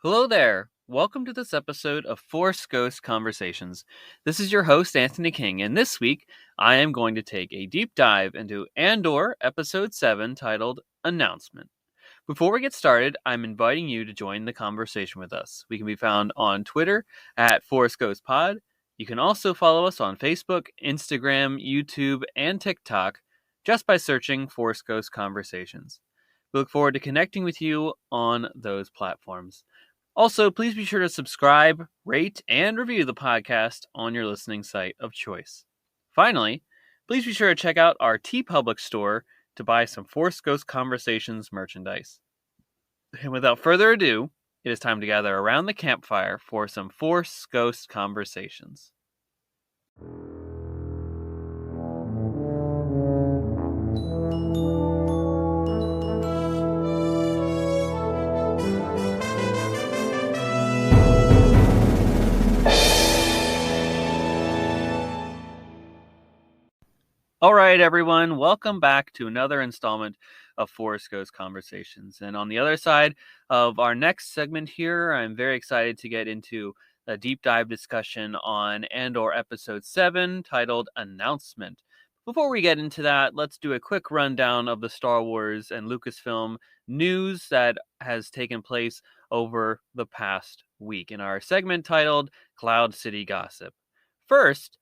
Hello there. Welcome to this episode of Force Ghost Conversations. This is your host, Anthony King, and this week I am going to take a deep dive into Andor Episode 7 titled Announcement. Before we get started, I'm inviting you to join the conversation with us. We can be found on Twitter at Force Ghost Pod. You can also follow us on Facebook, Instagram, YouTube, and TikTok just by searching Force Ghost Conversations. We look forward to connecting with you on those platforms. Also, please be sure to subscribe, rate, and review the podcast on your listening site of choice. Finally, please be sure to check out our TeePublic store to buy some Force Ghost Conversations merchandise. And without further ado, it is time to gather around the campfire for some Force Ghost Conversations. All right, everyone, welcome back to another installment of Force Ghost Conversations. And on the other side of our next segment here, I'm very excited to get into a deep dive discussion on Andor Episode 7 titled Announcement. Before we get into that, let's do a quick rundown of the Star Wars and Lucasfilm news that has taken place over the past week in our segment titled Cloud City Gossip. First,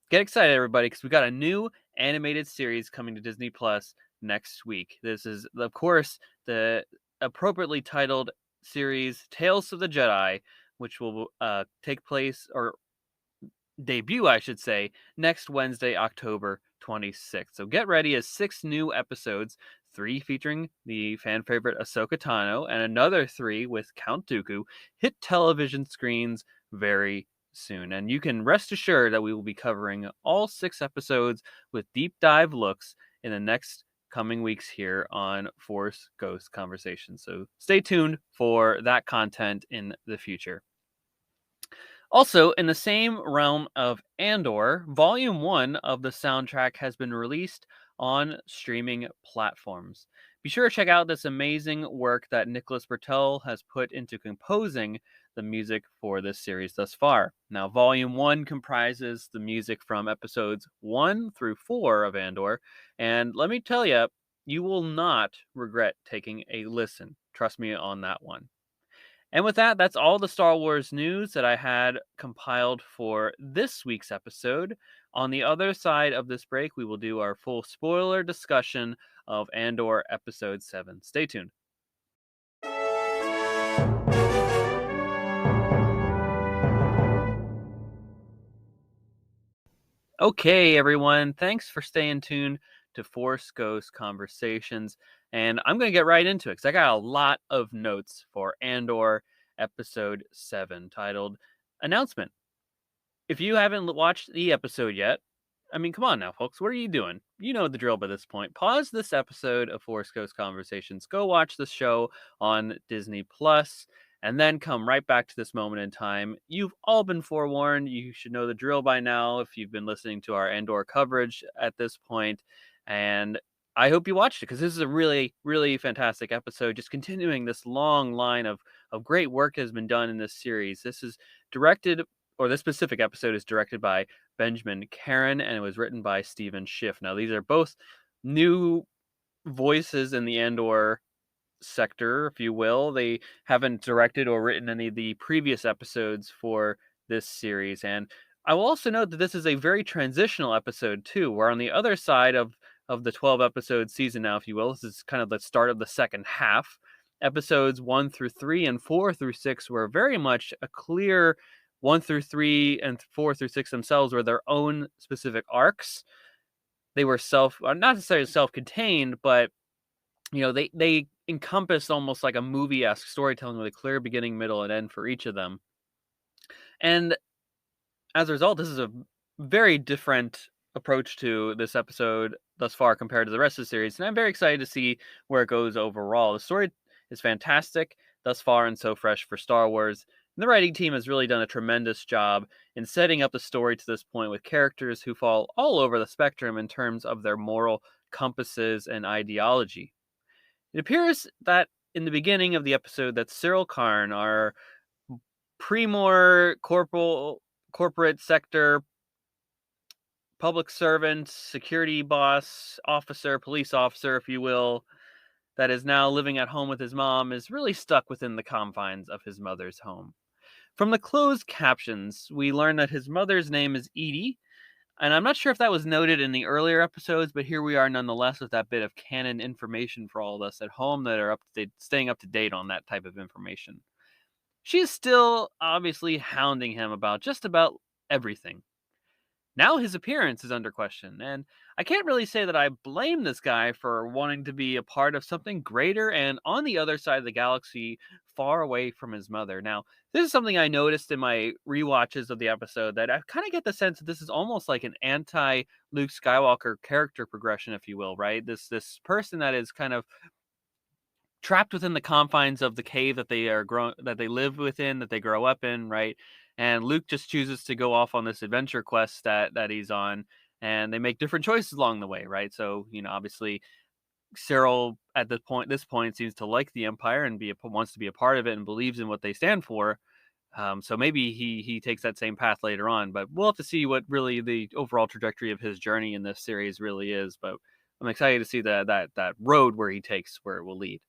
get excited, everybody, because we got a new animated series coming to Disney Plus next week. This is, of course, the appropriately titled series Tales of the Jedi, which will take place, or debut, I should say, next Wednesday, October 26th. So get ready as 6 new episodes, 3 featuring the fan favorite Ahsoka Tano, and another 3 with Count Dooku, hit television screens very soon. And you can rest assured that we will be covering all 6 episodes with deep dive looks in the next coming weeks here on Force Ghost Conversations. So stay tuned for that content in the future. Also, in the same realm of Andor, Volume 1 of the soundtrack has been released on streaming platforms. Be sure to check out this amazing work that Nicholas Bertel has put into composing the music for this series thus far. Now, Volume 1 comprises the music from episodes 1 through 4 of Andor, and let me tell you, you will not regret taking a listen. Trust me on that one. And with that, that's all the Star Wars news that I had compiled for this week's episode. On the other side of this break, we will do our full spoiler discussion of Andor Episode 7. Stay tuned. Okay, everyone, thanks for staying tuned to Force Ghost Conversations. And I'm going to get right into it because I got a lot of notes for Andor Episode 7 titled Announcement. If you haven't watched the episode yet, I mean, come on now, folks. What are you doing? You know the drill by this point. Pause this episode of Force Ghost Conversations. Go watch the show on Disney Plus, and then come right back to this moment in time. You've all been forewarned. You should know the drill by now if you've been listening to our Andor coverage at this point. And I hope you watched it because this is a really, really fantastic episode. Just continuing this long line of great work that has been done in this series. This specific episode is directed by Benjamin Caron, and it was written by Stephen Schiff. Now, these are both new voices in the Andor sector, if you will. They haven't directed or written any of the previous episodes for this series. And I will also note that this is a very transitional episode, too, where on the other side of the 12-episode season now, if you will, this is kind of the start of the second half. Episodes 1 through 3 and 4 through 6 were very much a clear 1 through 3 and 4 through 6 themselves were their own specific arcs. They were not necessarily self-contained, but they encompassed almost like a movie-esque storytelling with a clear beginning, middle, and end for each of them. And as a result, this is a very different approach to this episode thus far compared to the rest of the series, and I'm very excited to see where it goes overall. The story is fantastic thus far and so fresh for Star Wars. And the writing team has really done a tremendous job in setting up the story to this point with characters who fall all over the spectrum in terms of their moral compasses and ideology. It appears that in the beginning of the episode that Cyril Karn, our Primor corporate sector public servant, security boss, officer, police officer, if you will, that is now living at home with his mom, is really stuck within the confines of his mother's home. From the closed captions, we learn that his mother's name is Edie, and I'm not sure if that was noted in the earlier episodes, but here we are nonetheless with that bit of canon information for all of us at home that are staying up to date on that type of information. She is still obviously hounding him about just about everything. Now his appearance is under question, and I can't really say that I blame this guy for wanting to be a part of something greater and on the other side of the galaxy, far away from his mother. Now, this is something I noticed in my rewatches of the episode, that I kind of get the sense that this is almost like an anti Luke Skywalker character progression, if you will, right? This person that is kind of trapped within the confines of the cave that they live within, that they grow up in, right? And Luke just chooses to go off on this adventure quest that he's on, and they make different choices along the way, right? So, obviously Cyril at this point seems to like the Empire and wants to be a part of it and believes in what they stand for. So maybe he takes that same path later on, but we'll have to see what really the overall trajectory of his journey in this series really is. But I'm excited to see that road where he takes, where it will lead.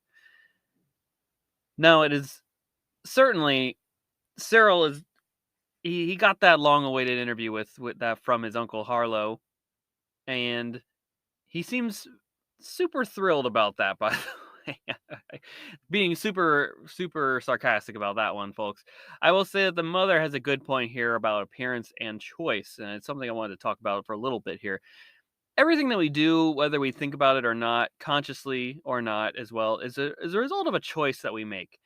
No, it is certainly Cyril is he got that long-awaited interview with that from his uncle Harlow, and he seems super thrilled about that, by the way. Being super sarcastic about that one, folks. I will say that the mother has a good point here about appearance and choice, and it's something I wanted to talk about for a little bit here. Everything that we do, whether we think about it or not, consciously or not as well, is a result of a choice that we make.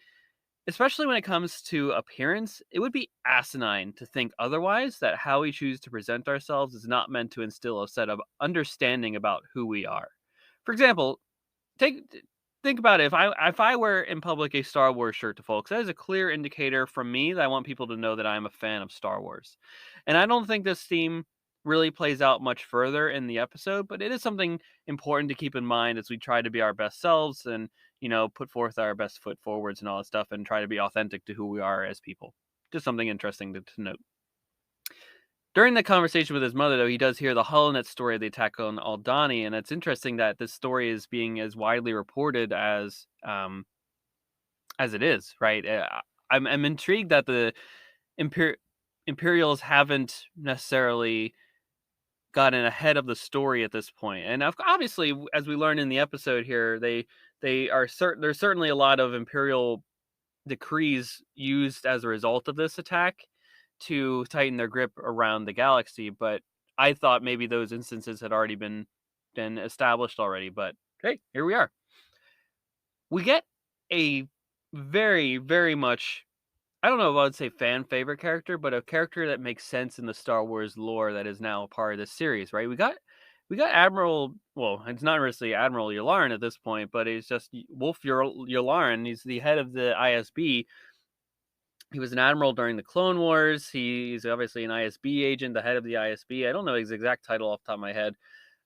Especially when it comes to appearance, it would be asinine to think otherwise, that how we choose to present ourselves is not meant to instill a set of understanding about who we are. For example, take think about it. If I wear in public a Star Wars shirt to folks, that is a clear indicator from me that I want people to know that I'm a fan of Star Wars. And I don't think this theme really plays out much further in the episode, but it is something important to keep in mind as we try to be our best selves and, put forth our best foot forwards and all that stuff and try to be authentic to who we are as people. Just something interesting to note. During the conversation with his mother, though, he does hear the HoloNet story of the attack on Aldani, and it's interesting that this story is being as widely reported as it is. Right? I'm intrigued that the Imperials haven't necessarily gotten ahead of the story at this point, and obviously, as we learn in the episode here, they are certain. There's certainly a lot of Imperial decrees used as a result of this attack to tighten their grip around the galaxy, but I thought maybe those instances had already been established already, but hey, here we are. We get a very, very much, I don't know if I would say fan favorite character, but a character that makes sense in the Star Wars lore that is now a part of this series, right? We got Admiral, well, it's not really Admiral Yularen at this point, but it's just Wolf Yularen. He's the head of the ISB. He was an admiral during the Clone Wars. He's obviously an ISB agent, the head of the ISB. I don't know his exact title off the top of my head,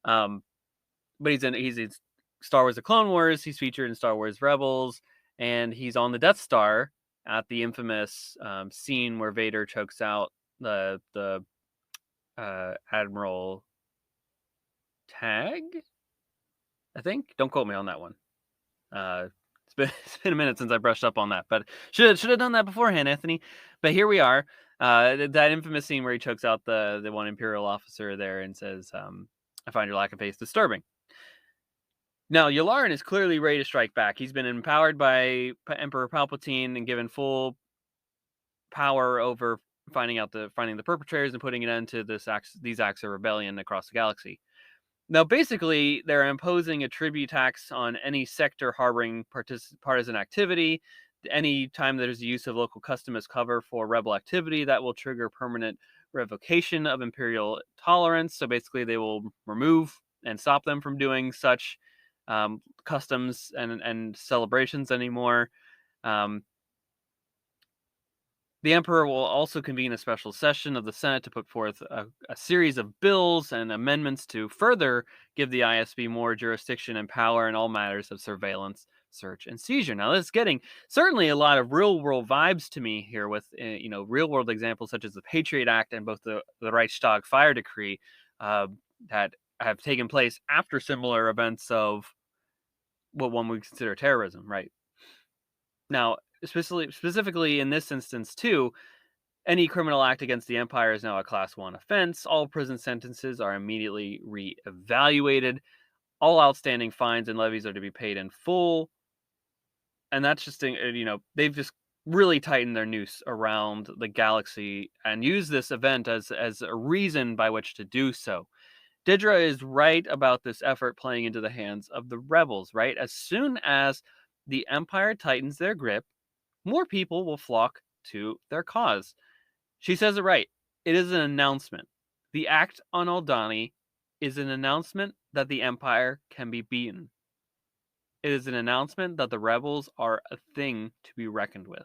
um, but he's in Star Wars: The Clone Wars. He's featured in Star Wars Rebels, and he's on the Death Star at the infamous scene where Vader chokes out the Admiral Tag. I think. Don't quote me on that one. It's been a minute since I brushed up on that, but should have done that beforehand, Anthony. But here we are. That infamous scene where he chokes out the one Imperial officer there and says, "I find your lack of faith disturbing." Now, Yularen is clearly ready to strike back. He's been empowered by Emperor Palpatine and given full power over finding the perpetrators and putting an end to these acts of rebellion across the galaxy. Now, basically, they're imposing a tribute tax on any sector harboring partisan activity. Any time there's the use of local custom as cover for rebel activity, that will trigger permanent revocation of imperial tolerance. So basically, they will remove and stop them from doing such customs and celebrations anymore. Um, the Emperor will also convene a special session of the Senate to put forth a series of bills and amendments to further give the ISB more jurisdiction and power in all matters of surveillance. search and seizure. Now, this is getting certainly a lot of real world vibes to me here with, real world examples such as the Patriot Act and both the Reichstag fire decree uh, that have taken place after similar events of what one would consider terrorism, right? Now, specifically in this instance, too, any criminal act against the empire is now a class 1 offense. All prison sentences are immediately re-evaluated. All outstanding fines and levies are to be paid in full. And that's just, they've just really tightened their noose around the galaxy and used this event as a reason by which to do so. Didra is right about this effort playing into the hands of the rebels, right? As soon as the Empire tightens their grip, more people will flock to their cause. She says it right. It is an announcement. The act on Aldhani is an announcement that the Empire can be beaten. It is an announcement that the rebels are a thing to be reckoned with.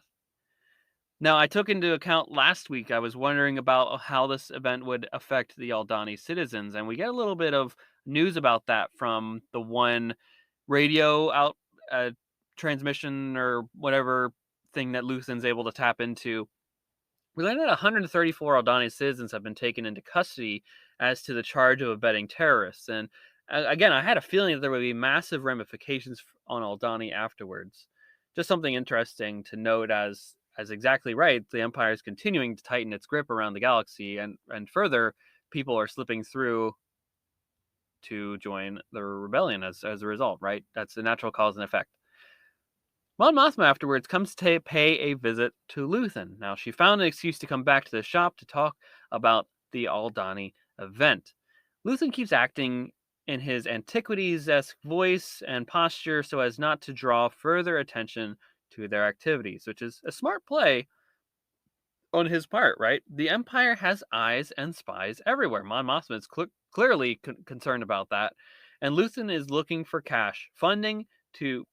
Now, I took into account last week, I was wondering about how this event would affect the Aldhani citizens, and we get a little bit of news about that from the one radio out transmission or whatever thing that Luthen's able to tap into. We learned that 134 Aldhani citizens have been taken into custody as to the charge of abetting terrorists. And again, I had a feeling that there would be massive ramifications on Aldhani afterwards. Just something interesting to note as exactly right, the Empire is continuing to tighten its grip around the galaxy, and further, people are slipping through to join the rebellion as a result, right? That's the natural cause and effect. Mon Mothma afterwards comes to pay a visit to Luthen. Now, she found an excuse to come back to the shop to talk about the Aldhani event. Luthen keeps acting in his antiquities-esque voice and posture so as not to draw further attention to their activities, which is a smart play on his part, right? The Empire has eyes and spies everywhere. Mon Mothma is clearly concerned about that, and Luthen is looking for cash funding to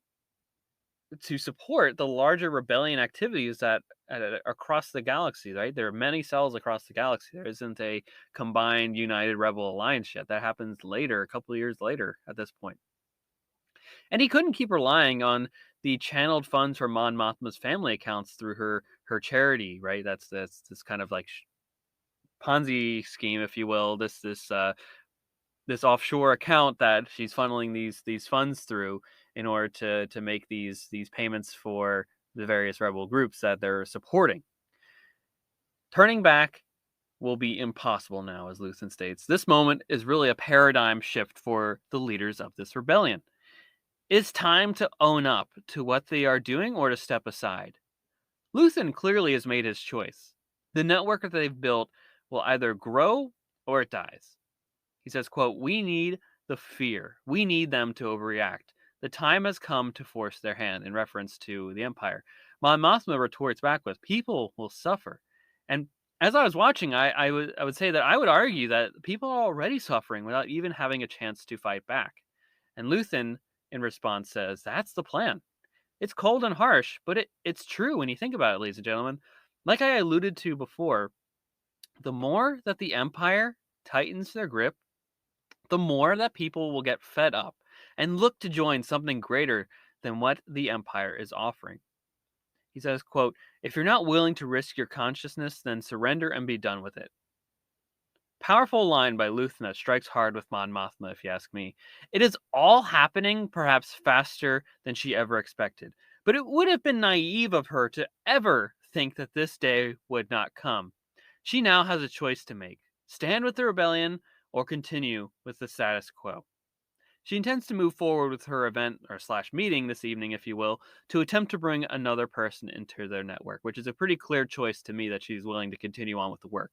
support the larger rebellion activities that across the galaxy, right? There are many cells across the galaxy. There isn't a combined United Rebel Alliance yet. That happens later, a couple of years later at this point. And he couldn't keep relying on the channeled funds from Mon Mothma's family accounts through her charity, right? That's this kind of like Ponzi scheme, if you will. This offshore account that she's funneling these funds through in order to make these payments for the various rebel groups that they're supporting. Turning back will be impossible now, as Luthen states. This moment is really a paradigm shift for the leaders of this rebellion. It's time to own up to what they are doing or to step aside. Luthen clearly has made his choice. The network that they've built will either grow or it dies. He says, quote, "We need the fear. We need them to overreact. The time has come to force their hand," in reference to the Empire. Mon Mothma retorts back with, "People will suffer." And as I was watching, I would say that I would argue that people are already suffering without even having a chance to fight back. And Luthen, in response, says, "That's the plan." It's cold and harsh, but it's true when you think about it, ladies and gentlemen. Like I alluded to before, the more that the Empire tightens their grip, the more that people will get fed up and look to join something greater than what the Empire is offering. He says, quote, "If you're not willing to risk your consciousness, then surrender and be done with it." Powerful line by Luthen that strikes hard with Mon Mothma, if you ask me. It is all happening perhaps faster than she ever expected, but it would have been naive of her to ever think that this day would not come. She now has a choice to make: stand with the rebellion or continue with the status quo. She intends to move forward with her event or slash meeting this evening, if you will, to attempt to bring another person into their network, which is a pretty clear choice to me that she's willing to continue on with the work.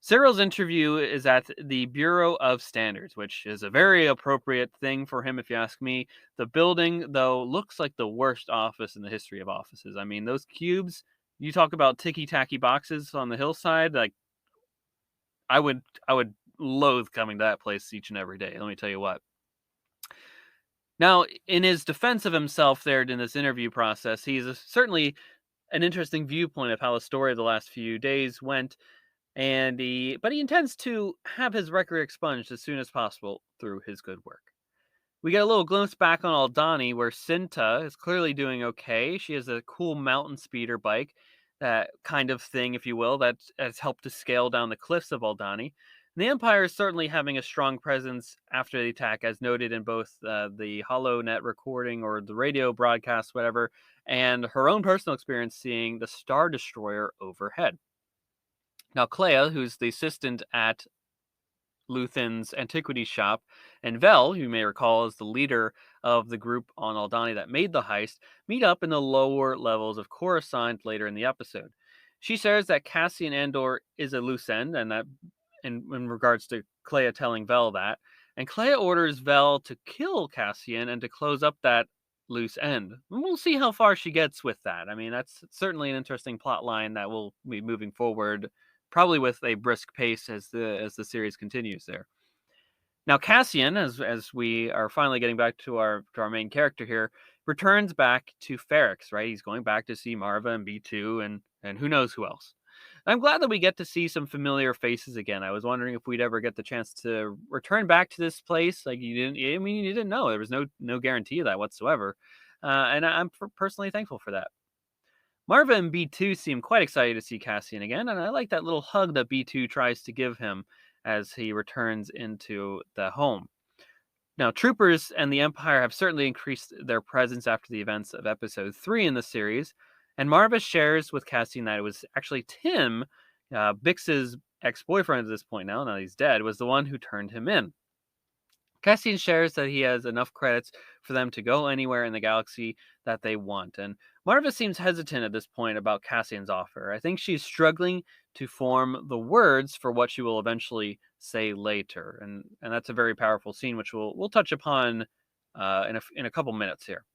Cyril's interview is at the Bureau of Standards, which is a very appropriate thing for him, if you ask me. The building, though, looks like the worst office in the history of offices. I mean, those cubes, you talk about ticky-tacky boxes on the hillside, like, I would loathe coming to that place each and every day, let me tell you what. Now, in his defense of himself there in this interview process, he's certainly an interesting viewpoint of how the story of the last few days went. But he intends to have his record expunged as soon as possible through his good work. We get a little glimpse back on Aldani where Cinta is clearly doing okay. She has a cool mountain speeder bike, that kind of thing, if you will, that has helped to scale down the cliffs of Aldani. And the Empire is certainly having a strong presence after the attack, as noted in both the HoloNet recording or the radio broadcast, whatever, and her own personal experience seeing the Star Destroyer overhead. Now, Clea, who's the assistant at Luthen's antiquities shop, and Vel, who you may recall is the leader of the group on Aldani that made the heist, meet up in the lower levels of Coruscant later in the episode. She says that Cassian Andor is a loose end, and that in regards to Clea telling Vel that, and Clea orders Vel to kill Cassian and to close up that loose end. And we'll see how far she gets with that. I mean, that's certainly an interesting plot line that will be moving forward probably with a brisk pace as the series continues there. Now Cassian, as we are finally getting back to our main character here, returns back to Ferrix, right? He's going back to see Marva and B2 and who knows who else. I'm glad that we get to see some familiar faces again. I was wondering if we'd ever get the chance to return back to this place. Like you didn't, I mean, you didn't know. There was no guarantee of that whatsoever, and I'm personally thankful for that. Marva and B2 seem quite excited to see Cassian again, and I like that little hug that B2 tries to give him as he returns into the home. Now, Troopers and the Empire have certainly increased their presence after the events of Episode 3 in the series, and Marva shares with Cassian that it was actually Tim, Bix's ex-boyfriend at this point now he's dead, was the one who turned him in. Cassian shares that he has enough credits for them to go anywhere in the galaxy that they want, and Marva seems hesitant at this point about Cassian's offer. I think she's struggling to form the words for what she will eventually say later, and that's a very powerful scene, which we'll touch upon in a couple minutes here.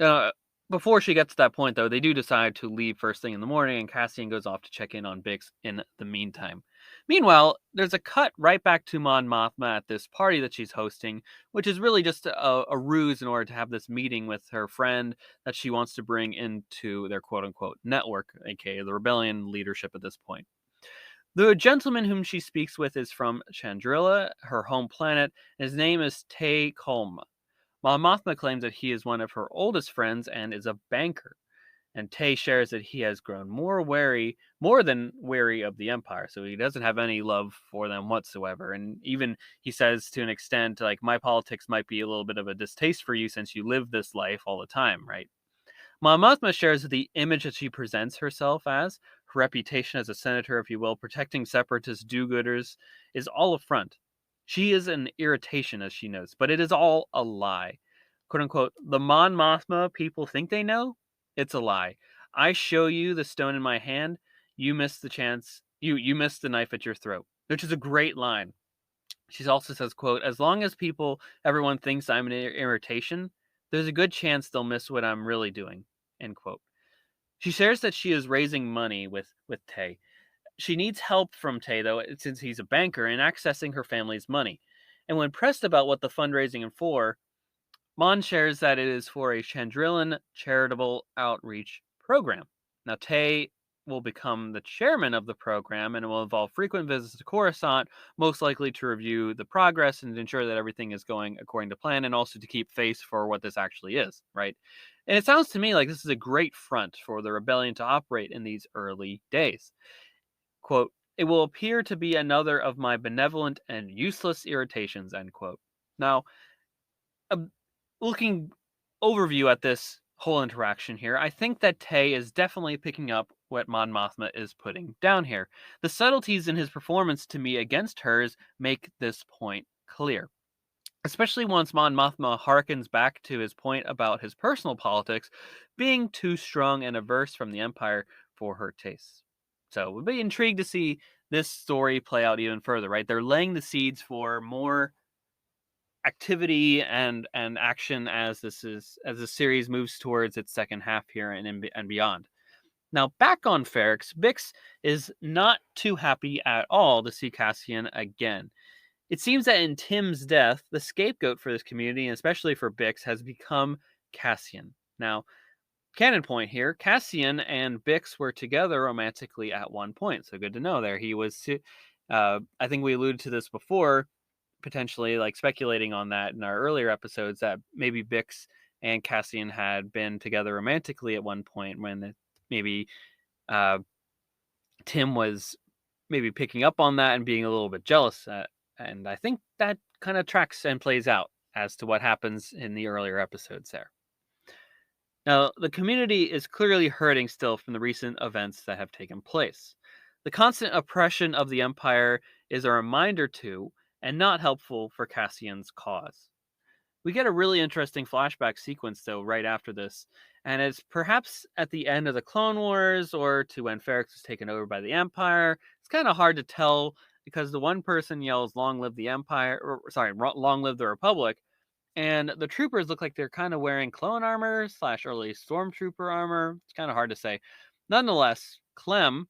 Uh, Before she gets to that point, though, they do decide to leave first thing in the morning, and Cassian goes off to check in on Bix in the meantime. Meanwhile, there's a cut right back to Mon Mothma at this party that she's hosting, which is really just a ruse in order to have this meeting with her friend that she wants to bring into their quote-unquote network, aka the rebellion leadership at this point. The gentleman whom she speaks with is from Chandrilla, her home planet, and his name is Tay Kolma. Mon Mothma claims that he is one of her oldest friends and is a banker. And Tay shares that he has grown more than wary of the Empire, so he doesn't have any love for them whatsoever. And even he says to an extent, like, my politics might be a little bit of a distaste for you since you live this life all the time, right? Mon Mothma shares that the image that she presents herself as, her reputation as a senator, if you will, protecting separatist do-gooders, is all a front. She is an irritation, as she knows, but it is all a lie. Quote unquote, the Mon Mothma people think they know? It's a lie. I show you the stone in my hand, you miss the chance, you miss the knife at your throat, which is a great line. She also says, quote, as long as everyone thinks I'm an irritation, there's a good chance they'll miss what I'm really doing, end quote. She shares that she is raising money with Tay. She needs help from Tay, though, since he's a banker, in accessing her family's money. And when pressed about what the fundraising is for, Mon shares that it is for a Chandrillan charitable outreach program. Now, Tay will become the chairman of the program, and it will involve frequent visits to Coruscant, most likely to review the progress and ensure that everything is going according to plan, and also to keep face for what this actually is, right? And it sounds to me like this is a great front for the rebellion to operate in these early days. Quote, it will appear to be another of my benevolent and useless irritations, end quote. Now, looking overview at this whole interaction here, I think that Tay is definitely picking up what Mon Mothma is putting down here. The subtleties in his performance to me against hers make this point clear. Especially once Mon Mothma harkens back to his point about his personal politics being too strong and averse from the Empire for her tastes. So we'll be intrigued to see this story play out even further, right? They're laying the seeds for more activity and action as the series moves towards its second half here and beyond. Now, back on Ferrix, Bix is not too happy at all to see Cassian again. It seems that in Tim's death, the scapegoat for this community, and especially for Bix, has become Cassian. Now, canon point here, Cassian and Bix were together romantically at one point, so good to know there. He was, I think we alluded to this before, potentially like speculating on that in our earlier episodes that maybe Bix and Cassian had been together romantically at one point when maybe uh, Tim was maybe picking up on that and being a little bit jealous. And I think that kind of tracks and plays out as to what happens in the earlier episodes there. Now, the community is clearly hurting still from the recent events that have taken place. The constant oppression of the Empire is a reminder to, and not helpful for Cassian's cause. We get a really interesting flashback sequence, though, right after this, and it's perhaps at the end of the Clone Wars or to when Ferrix was taken over by the Empire. It's kind of hard to tell because the one person yells, "Long live the Empire," or sorry, "Long live the Republic," and the troopers look like they're kind of wearing clone armor slash early stormtrooper armor. It's kind of hard to say. Nonetheless, Clem,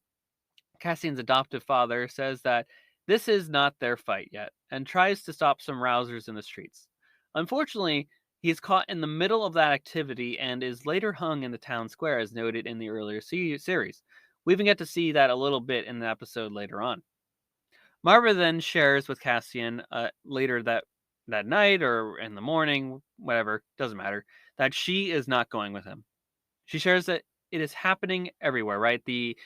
Cassian's adoptive father, says that this is not their fight yet and tries to stop some rousers in the streets. Unfortunately, he is caught in the middle of that activity and is later hung in the town square, as noted in the earlier series. We even get to see that a little bit in the episode later on. Marva then shares with Cassian later that night or in the morning, whatever, doesn't matter, that she is not going with him. She shares that it is happening everywhere, right? The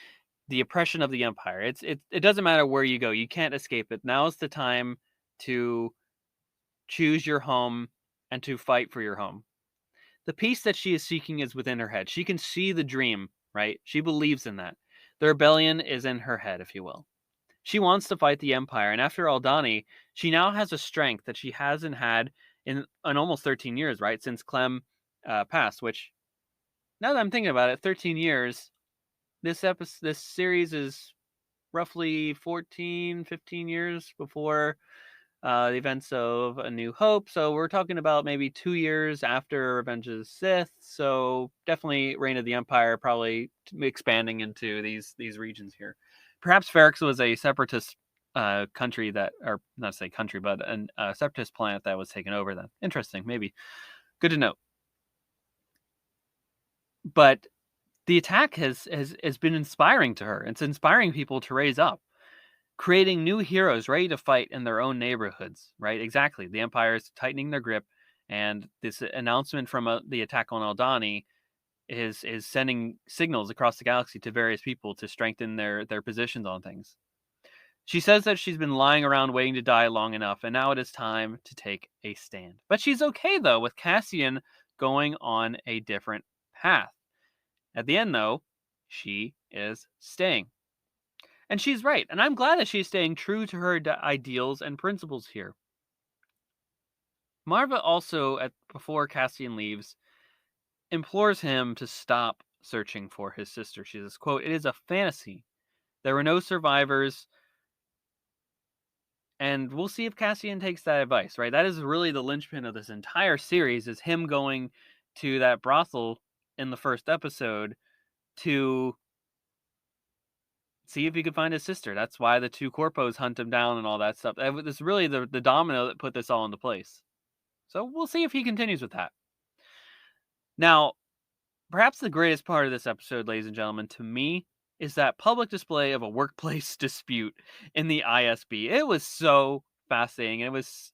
oppression of the Empire. It doesn't matter where you go. You can't escape it. Now is the time to choose your home and to fight for your home. The peace that she is seeking is within her head. She can see the dream, right? She believes in that. The rebellion is in her head, if you will. She wants to fight the Empire, and after Aldani, she now has a strength that she hasn't had in almost 13 years, right? Since Clem passed, which, now that I'm thinking about it, 13 years, this series is roughly 14, 15 years before the events of A New Hope. So we're talking about maybe 2 years after Revenge of the Sith. So definitely Reign of the Empire, probably expanding into these regions here. Perhaps Ferrix was a separatist country that, or not say country, but a separatist planet that was taken over then. Interesting, maybe. Good to know. But the attack has been inspiring to her. It's inspiring people to raise up, creating new heroes ready to fight in their own neighborhoods, right? Exactly. The Empire is tightening their grip, and this announcement from the attack on Aldani is sending signals across the galaxy to various people to strengthen their positions on things. She says that she's been lying around waiting to die long enough, and now it is time to take a stand. But she's okay, though, with Cassian going on a different path. At the end, though, she is staying. And she's right, and I'm glad that she's staying true to her ideals and principles here. Marva also, before Cassian leaves, implores him to stop searching for his sister. She says, quote, "It is a fantasy. There were no survivors." And we'll see if Cassian takes that advice, right? That is really the linchpin of this entire series, is him going to that brothel in the first episode to see if he could find his sister. That's why the two corpos hunt him down and all that stuff. It's really the domino that put this all into place. So we'll see if he continues with that. Now, perhaps the greatest part of this episode, ladies and gentlemen, to me, is that public display of a workplace dispute in the ISB. It was so fascinating. It was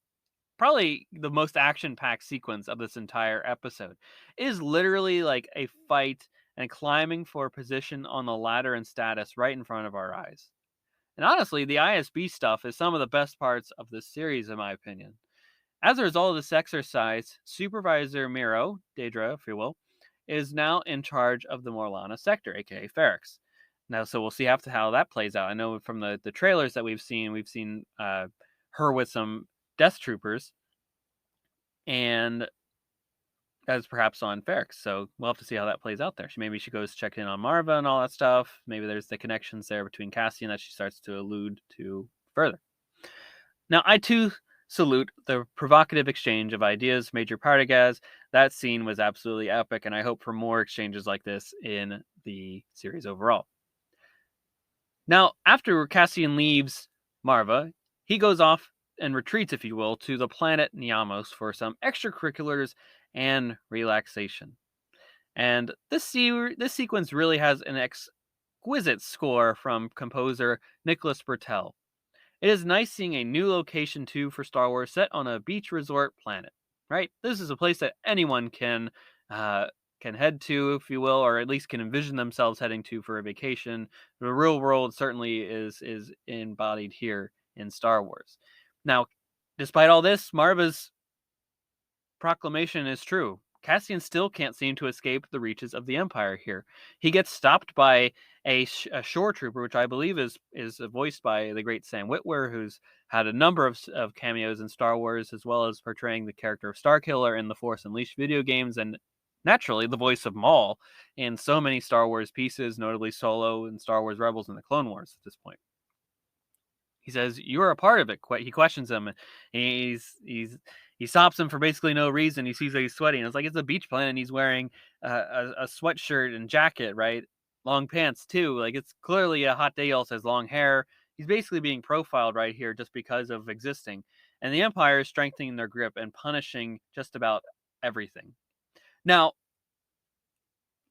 probably the most action-packed sequence of this entire episode. It is literally like a fight and climbing for a position on the ladder and status right in front of our eyes. And honestly, the ISB stuff is some of the best parts of this series, in my opinion. As a result of this exercise, Supervisor Miro, Daedra, if you will, is now in charge of the Morlana sector, aka Ferrix. Now, so we'll see how that plays out. I know from the trailers that we've seen her with some Death Troopers, and as perhaps on Ferrix. So we'll have to see how that plays out there. Maybe she goes check in on Marva and all that stuff. Maybe there's the connections there between Cassian that she starts to allude to further. Now, I too salute the provocative exchange of ideas, Major Partagaz. That scene was absolutely epic, and I hope for more exchanges like this in the series overall. Now, after Cassian leaves Marva, he goes off and retreats, if you will, to the planet Niamos for some extracurriculars and relaxation. And this sequence really has an exquisite score from composer Nicholas Bertel. It is nice seeing a new location too for Star Wars set on a beach resort planet, right? This is a place that anyone uh, can head to, if you will, or at least can envision themselves heading to for a vacation. The real world certainly is embodied here in Star Wars. Now, despite all this, Marva's proclamation is true. Cassian still can't seem to escape the reaches of the Empire here. He gets stopped by a shore trooper, which I believe is voiced by the great Sam Witwer, who's had a number of cameos in Star Wars, as well as portraying the character of Starkiller in the Force Unleashed video games, and naturally the voice of Maul in so many Star Wars pieces, notably Solo and Star Wars Rebels and the Clone Wars at this point. He says, "You are a part of it." He questions him. He stops him for basically no reason. He sees that he's sweating. It's like it's a beach planet, and he's wearing a sweatshirt and jacket, right? Long pants too. Like it's clearly a hot day. He also has long hair. He's basically being profiled right here just because of existing. And the Empire is strengthening their grip and punishing just about everything. Now,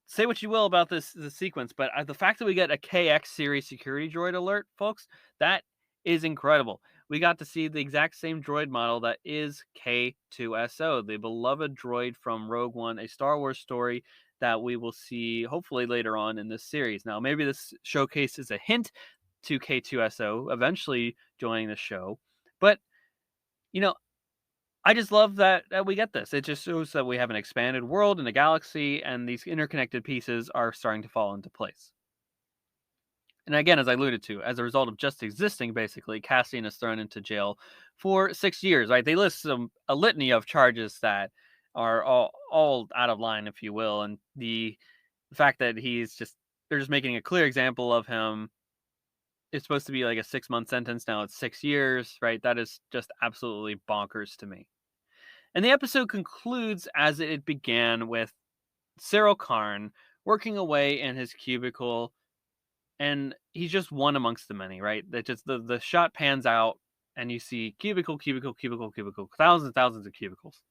say what you will about this sequence, but the fact that we get a KX series security droid alert, folks, that is incredible. We got to see the exact same droid model that is K2SO, the beloved droid from Rogue One, a Star Wars story that we will see hopefully later on in this series. Now, maybe this showcase is a hint to K2SO eventually joining the show, but you know, I just love that we get this. It just shows that we have an expanded world and a galaxy, and these interconnected pieces are starting to fall into place. And again, as I alluded to, as a result of just existing, basically, Cassian is thrown into jail for 6 years. Right? They list a litany of charges that are all out of line, if you will, and the fact that they're just making a clear example of him. It's supposed to be like a 6-month sentence. Now it's 6 years. Right? That is just absolutely bonkers to me. And the episode concludes as it began, with Cyril Karn working away in his cubicle, and he's just one amongst the many, right? That just the shot pans out, and you see cubicle, cubicle, cubicle, cubicle, thousands and thousands of cubicles.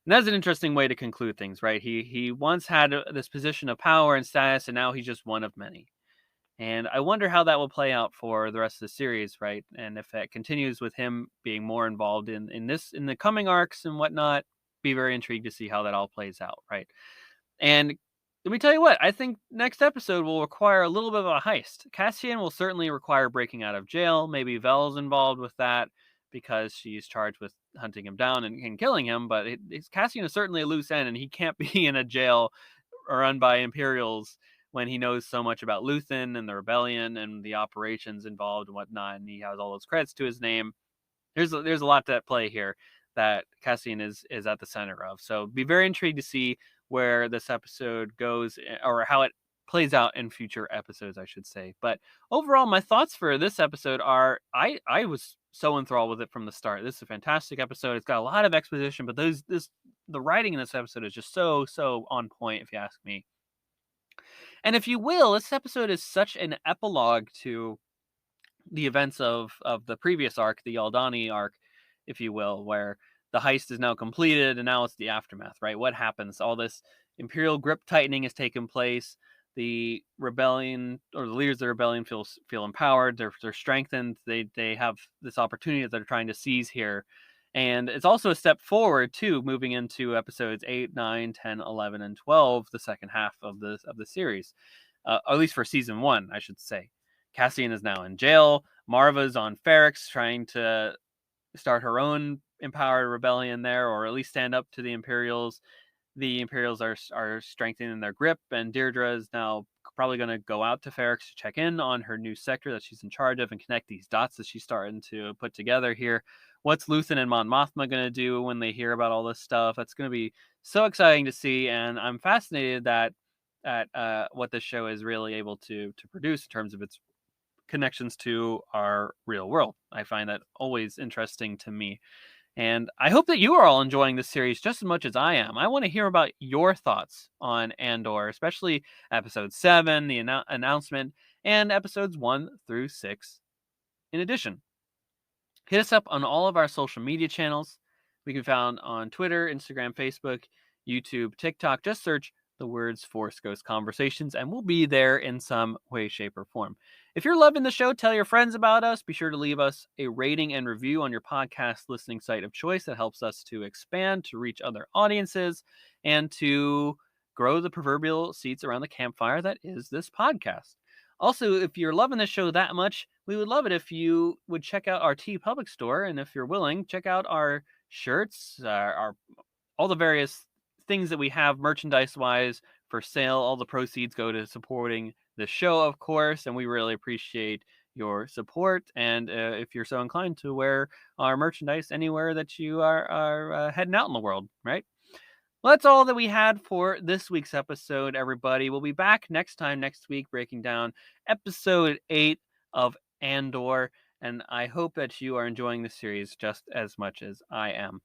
And that's an interesting way to conclude things, right? He once had this position of power and status, and now he's just one of many. And I wonder how that will play out for the rest of the series, right? And if it continues with him being more involved in the coming arcs and whatnot, be very intrigued to see how that all plays out, right? And let me tell you what, I think next episode will require a little bit of a heist. Cassian will certainly require breaking out of jail. Maybe Vel's involved with that because she's charged with hunting him down and killing him. But Cassian is certainly a loose end, and he can't be in a jail run by Imperials when he knows so much about Luthen and the rebellion and the operations involved and whatnot, and he has all those credits to his name. There's a lot at play here that Cassian is at the center of. So be very intrigued to see where this episode goes, or how it plays out in future episodes, I should say. But overall, my thoughts for this episode are I was so enthralled with it from the start. This is a fantastic episode. It's got a lot of exposition, but the writing in this episode is just so on point, if you ask me. And if you will, this episode is such an epilogue to the events of the previous arc, the Aldani arc, if you will, where the heist is now completed and now it's the aftermath, right? What happens? All this Imperial grip tightening has taken place. The rebellion, or the leaders of the rebellion, feel empowered. They're strengthened. They have this opportunity that they're trying to seize here. And it's also a step forward too, moving into episodes 8, 9, 10, 11, and 12, the second half of the series, at least for season 1, I should say. Cassian is now in jail. Marva's on Ferrix trying to start her own empowered rebellion there, or at least stand up to the Imperials. The Imperials are strengthening their grip, and Deirdre is now probably going to go out to Ferrix to check in on her new sector that she's in charge of and connect these dots that she's starting to put together here. What's Luthen and Mon Mothma going to do when they hear about all this stuff? That's going to be so exciting to see, and I'm fascinated at what this show is really able to produce in terms of its connections to our real world. I find that always interesting to me. And I hope that you are all enjoying this series just as much as I am. I want to hear about your thoughts on Andor, especially episode 7, the announcement, and episodes 1 through 6 in addition. Hit us up on all of our social media channels. We can be found on Twitter, Instagram, Facebook, YouTube, TikTok. Just search the words Force Ghost Conversations, and we'll be there in some way, shape, or form. If you're loving the show, tell your friends about us. Be sure to leave us a rating and review on your podcast listening site of choice. That helps us to expand, to reach other audiences, and to grow the proverbial seats around the campfire that is this podcast. Also, if you're loving the show that much, we would love it if you would check out our T Public store, and if you're willing, check out our shirts, our all the various things that we have merchandise-wise for sale. All the proceeds go to supporting the show, of course, and we really appreciate your support. And if you're so inclined to wear our merchandise anywhere that you are heading out in the world, right? Well, that's all that we had for this week's episode, everybody. We'll be back next week, breaking down episode 8 of Andor. And I hope that you are enjoying the series just as much as I am.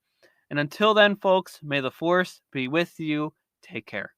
And until then, folks, may the Force be with you. Take care.